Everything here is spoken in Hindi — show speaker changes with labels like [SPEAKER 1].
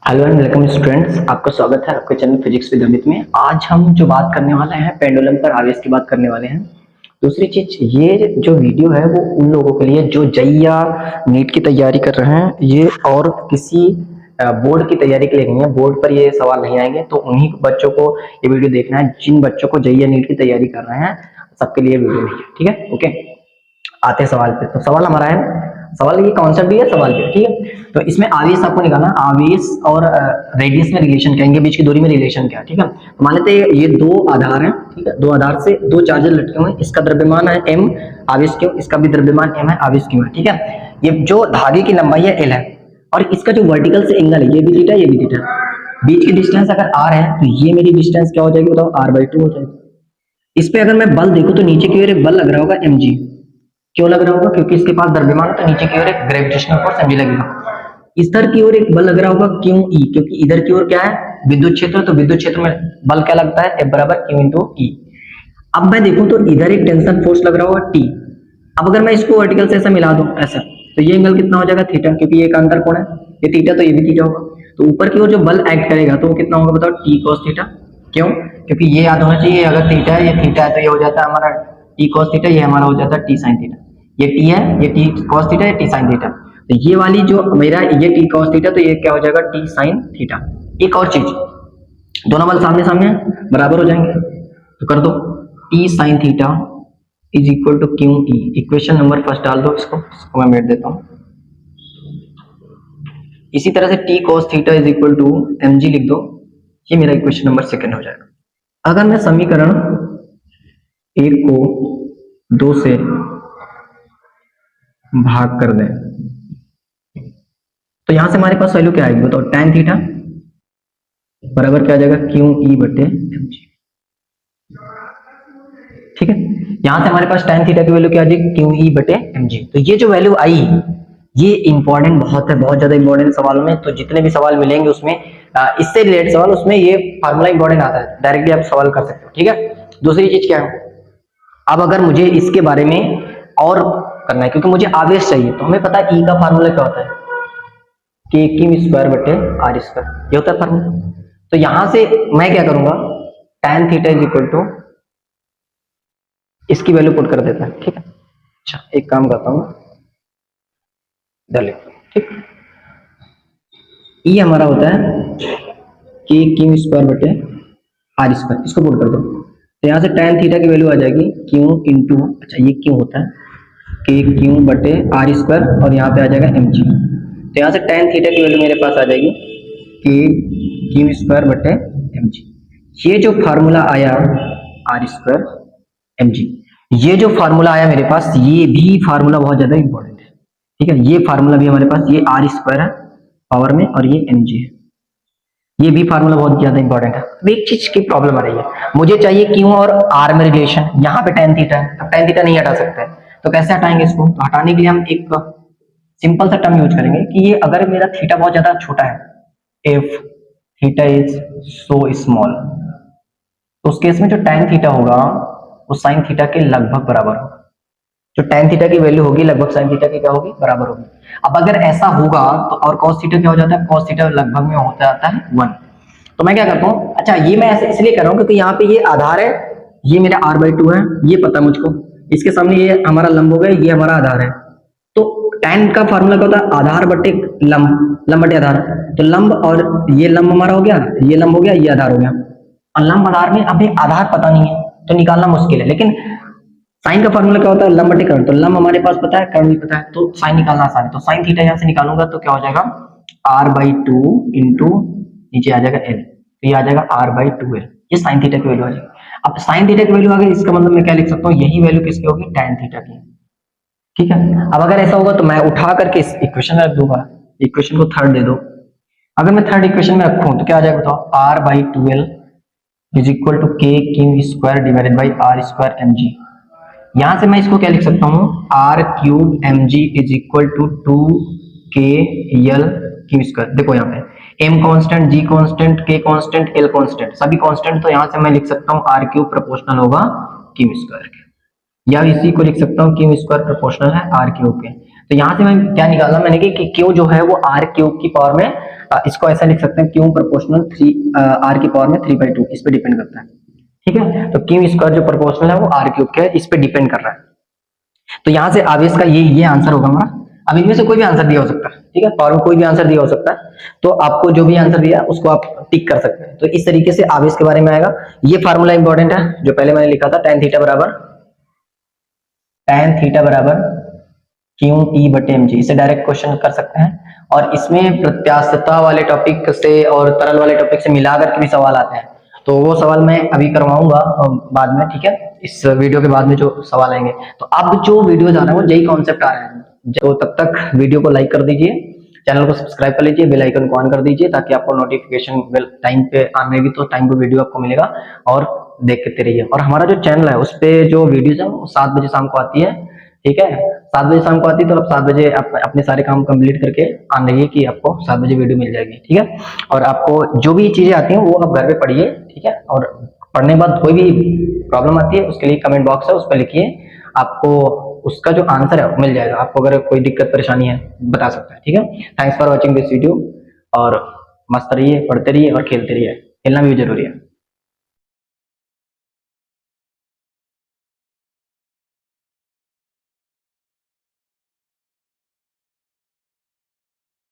[SPEAKER 1] हेलो एंड वेलकम स्टूडेंट्स, आपका स्वागत है आपके चैनल फिजिक्स विद अमित में। आज हम जो बात करने वाले हैं पेंडुलम पर आवेश की बात करने वाले हैं। दूसरी चीज, ये जो वीडियो है वो उन लोगों के लिए जो जेईई या नीट की तैयारी कर रहे हैं, ये और किसी बोर्ड की तैयारी के लिए नहीं है। बोर्ड पर ये सवाल नहीं आएंगे, तो उन्हीं बच्चों को ये वीडियो देखना है जिन बच्चों को जेईई या नीट की तैयारी कर रहे हैं। सबके लिए वीडियो नहीं है, ठीक है। ओके, आते हैं सवाल पे। तो सवाल हमारा है, सवाल ये कॉन्सेप्ट भी है, सवाल भी है, ठीक है। तो इसमें आवेश आपको निकालना, आवेश और रेडियस में रिलेशन क्या है, इनके बीच की दूरी में रिलेशन क्या है, ठीक है। तो मान लेते हैं ये दो आधार हैं, ठीक है। दो आधार से दो चार्जर लटके हुए हैं, इसका द्रव्यमान है m, आवेश क्यों, इसका भी द्रव्यमान m है, आवेश क्यों है, ठीक है। ये जो धागे की लंबाई है l है, और इसका जो वर्टिकल से एंगल है ये भी थीटा, ये भी थीटा। बीच की डिस्टेंस अगर r है तो ये मेरी डिस्टेंस क्या हो जाएगी बताओ, r/2 हो जाएगी। इस पे अगर मैं बल देखूं तो नीचे की ओर एक बल लग रहा होगा mg। क्यों लग रहा होगा? क्योंकि इसके पास द्रव्यमान है, तो नीचे की ओर एक ग्रेविटेशनल फोर्स mg लगेगा। इधर की ओर एक बल लग रहा होगा QE, क्योंकि इधर की ओर क्या है, विद्युत क्षेत्र, तो विद्युत क्षेत्र में बल क्या लगता है, F बराबर Q इंटू E। अब मैं देखूं तो इधर एक टेंशन फोर्स लग रहा होगा T। अब अगर मैं इसको वर्टिकल से ऐसा मिला दूं ऐसा, तो ये एंगल कितना हो जाएगा, थीटा, क्योंकि ये एकांतर कोण है, ये थीटा तो ये भी थीटा होगा। तो ऊपर की ओर जो बल एक्ट करेगा तो वो कितना होगा बताओ, T cos थीटा। क्यों? क्योंकि ये याद होना चाहिए, अगर थीटा है, ये थीटा है, तो ये हो जाता है हमारा T cos थीटा, ये हमारा हो जाता है T sin थीटा। ये T है, ये T cos थीटा, ये T sin थीटा। तो ये वाली जो मेरा ये T cos थीटा, तो ये क्या हो जाएगा, T sin थीटा। एक और चीज, दोनों बल सामने सामने बराबर हो जाएंगे, तो कर दो T sin theta is equal to Q E. Equation number first डाल दो, इसको मैं मेट देता हूं। इसी तरह से T cos theta is equal to mg लिख दो, ये मेरा इक्वेशन नंबर सेकंड हो जाएगा। अगर मैं समीकरण एक को 2 से भाग कर दें तो यहां से हमारे पास वैल्यू क्या आएगी बताओ, tan थीटा बराबर क्या आ जाएगा, क्यू ई बटे mg, ठीक है। यहां से हमारे पास tan थीटा की वैल्यू क्या आ जाएगी, क्यू ई बटे mg। तो ये जो वैल्यू आई, ये इंपॉर्टेंट बहुत है, बहुत ज्यादा इंपॉर्टेंट सवालों में। तो जितने भी सवाल मिलेंगे उसमें इससे रिलेटेड सवाल, उसमें ये फार्मूला इंपॉर्टेंट आता है, डायरेक्टली आप सवाल कर सकते हो, ठीक है। दूसरी चीज क्या है, अब अगर मुझे इसके बारे में और करना है, क्योंकि मुझे आवेश चाहिए, तो हमें पता है ई का फार्मूला क्या होता है, के क्यू स्क्वायर बटे आर स्क्वायर, ये होता है फार्मूला। तो यहां से मैं क्या करूंगा, tan theta is equal to इसकी वैल्यू पुट कर देता है, ठीक है। अच्छा, एक काम करता हूँ, इधर लिखता हूँ, ठीक। ई हमारा होता है के क्यू स्क्वायर बटे आर स्क्वायर, इसको पुट कर दो। तो यहाँ से tan थीटा की वैल्यू आ जाएगी क्यू इंटू, अच्छा ये क्यू होता है, के क्यू बटे आर स्क्वायर, और यहाँ पे आ जाएगा mg। तो यहाँ से tan थीटा की वैल्यू मेरे पास आ जाएगी के क्यू स्क्वायर बटे mg। ये जो फार्मूला आया आर स्क्वायर mg, ये जो फार्मूला आया मेरे पास, ये भी फार्मूला बहुत ज्यादा इंपॉर्टेंट है, ठीक है। ये फार्मूला भी हमारे पास, ये आर स्क्वायर है पावर में, और ये mg है, ये भी फार्मूला बहुत ज्यादा इंपॉर्टेंट है। अब एक चीज की प्रॉब्लम आ रही है, मुझे चाहिए क्यू और आर में रिलेशन, यहाँ पे tan थीटा है, अब tan थीटा नहीं हटा सकते, तो कैसे हटाएंगे इसको? तो हटाने के लिए हम एक सिंपल सा टर्म यूज करेंगे कि ये अगर मेरा थीटा बहुत ज्यादा छोटा है, if theta is so small, तो उस केस में जो tan थीटा होगा वो sin थीटा के लगभग बराबर होगा। जो tan थीटा की वैल्यू होगी लगभग sin थीटा की क्या होगी, बराबर होगी। अब अगर ऐसा होगा तो और cos थीटा क्या हो जाता है, cos थीटा लगभग में होता जाता है 1। तो मैं क्या करता हूँ, अच्छा ये मैं ऐसे इसलिए कर रहा हूँ क्योंकि यहाँ पे ये आधार है, ये मेरा r/2 है, ये पता मुझको, इसके सामने ये हमारा लंब हो गया, ये हमारा आधार है। तो tan का फार्मूला क्या होता है, आधार बटे लंब, लंब बटे आधार। तो लंब, और ये लंब हमारा हो गया, ये लंब हो गया, ये आधार हो गया। और लंब आधार में अभी आधार पता नहीं है तो निकालना मुश्किल है, लेकिन साइन का फार्मूला क्या होता है, लंब बटे कर्ण। तो लंब हमारे पास पता है, कर्ण भी पता है, तो साइन निकालना आसान है। तो साइन थीटा यहाँ से निकालूंगा तो क्या हो जाएगा, r/2 इंटू नीचे आ जाएगा l, तो ये आ जाएगा r/2l, ये साइन थीटा की वैल्यू आ जाएगी। अब साइन थीटा की वैल्यू आ गई, इसका मतलब मैं क्या लिख सकता हूँ, यही वैल्यू किसकी होगी, tan थीटा की, ठीक है। अब अगर ऐसा होगा तो मैं उठा करके इस इक्वेशन में रख दूंगा, इक्वेशन को थर्ड दे दो। अगर मैं थर्ड इक्वेशन में रखूं तो क्या आ जाएगा बताओ, r/2l is equal to K Q square divided by R square mg। यहां से मैं इसको क्या लिख सकता हूँ, R cube mg is equal to 2k Q square. देखो यहाँ पे m constant, g constant, k constant, l constant, सभी कांस्टेंट, तो यहाँ से मैं लिख सकता हूँ आर क्यूब प्रोपोर्शनल होगा क्यू स्क्वायर के, या इसी को लिख सकता हूँ क्यू स्क्वायर प्रोपोर्शनल है आर क्यूब के। तो यहाँ से मैं क्या निकाला मैंने कि क्यू जो है वो आर क्यूब की पावर में इसको ऐसा लिख सकते हैं क्यू प्रोपोर्शनल 3 r की पावर में 3/2, इस पे डिपेंड करता है। ठीक है, तो क्यू स्क्वायर जो प्रोपोर्शनल है वो r क्यूब के इस पे डिपेंड कर रहा है। तो यहाँ से आवेश का ये आंसर होगा हमारा। अब इनमें से कोई भी आंसर दिया हो सकता है, ठीक है, पावर में कोई भी आंसर दिया हो सकता है, तो आपको जो भी आंसर दिया उसको आप टिक कर सकते हैं। तो इस तरीके से आवेश के बारे में आएगा। ये फार्मूला इंपॉर्टेंट है जो पहले मैंने लिखा था, tan थीटा बराबर क्यू ई बटे एम जी, इसे डायरेक्ट क्वेश्चन कर सकते हैं। और इसमें प्रत्यास्थता वाले टॉपिक से और तरल वाले टॉपिक से मिलाकर के भी सवाल आते हैं, तो वो सवाल मैं अभी करवाऊंगा बाद में, ठीक है, इस वीडियो के बाद में जो सवाल आएंगे। तो अब जो वीडियो आ रहा है वो यही कॉन्सेप्ट आ रहा है, तो तब तक वीडियो को लाइक कर दीजिए, चैनल को सब्सक्राइब कर लीजिए, बेल आइकन को ऑन कर दीजिए, ताकि आपको नोटिफिकेशन टाइम पे आएगी तो टाइम पे वीडियो आपको मिलेगा और देखते रहिए। और हमारा जो चैनल है उस पे जो वीडियोस है वो 7 बजे शाम को आती है, ठीक है, 7 बजे शाम को आती है, तो आप 7 बजे आप अपने सारे काम कंप्लीट करके आने रहिए कि आपको 7 बजे वीडियो मिल जाएगी, ठीक है। और आपको जो भी चीजें आती हैं वो आप घर पे पढ़िए, ठीक है, और पढ़ने के बाद कोई भी प्रॉब्लम आती है उसके लिए कमेंट बॉक्स है, उस पर लिखिए, आपको उसका जो आंसर है मिल जाएगा। आपको अगर कोई दिक्कत परेशानी है बता सकता है, ठीक है। Thanks for watching this video, और मस्त रहिए, पढ़ते रहिए और खेलते रहिए, खेलना भी जरूरी है।